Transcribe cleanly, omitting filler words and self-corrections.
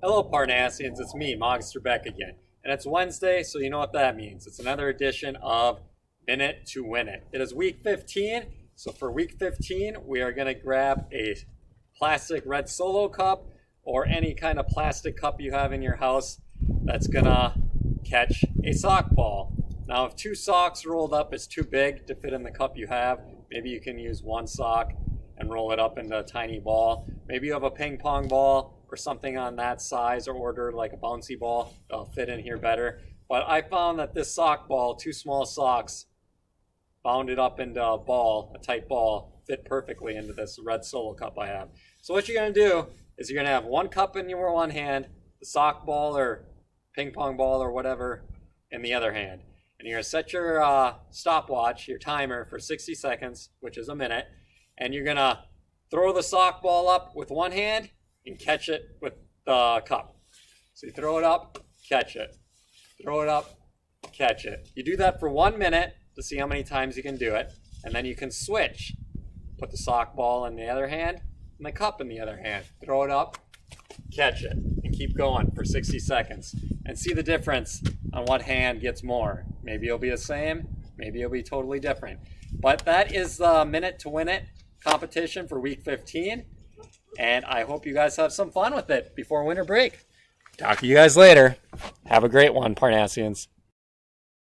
Hello, Parnassians. It's me, Mogster Beck again. And it's Wednesday, so you know what that means. It's another edition of Minute to Win It. It is week 15, so for week 15, we are going to grab a plastic red Solo cup or any kind of plastic cup you have in your house that's going to catch a sock ball. Now, if two socks rolled up is too big to fit in the cup you have, maybe you can use one sock and roll it up into a tiny ball. Maybe you have a ping pong ball or something on that size, or order like a bouncy ball that'll fit in here better. But I found that this sock ball, two small socks bound it up into a ball, a tight ball, fit perfectly into this red Solo cup I have. So what you're gonna do is you're gonna have one cup in your one hand, the sock ball or ping pong ball or whatever in the other hand. And you're gonna set your stopwatch, your timer for 60 seconds, which is a minute, and you're gonna throw the sock ball up with one hand and catch it with the cup. So you throw it up, catch it. Throw it up, catch it. You do that for 1 minute to see how many times you can do it, and then you can switch. Put the sock ball in the other hand and the cup in the other hand. Throw it up, catch it, and keep going for 60 seconds. And see the difference on what hand gets more. Maybe it'll be the same, maybe it'll be totally different. But that is the Minute to Win It competition for week 15. And I hope you guys have some fun with it before winter break. Talk to you guys later. Have a great one, Parnassians.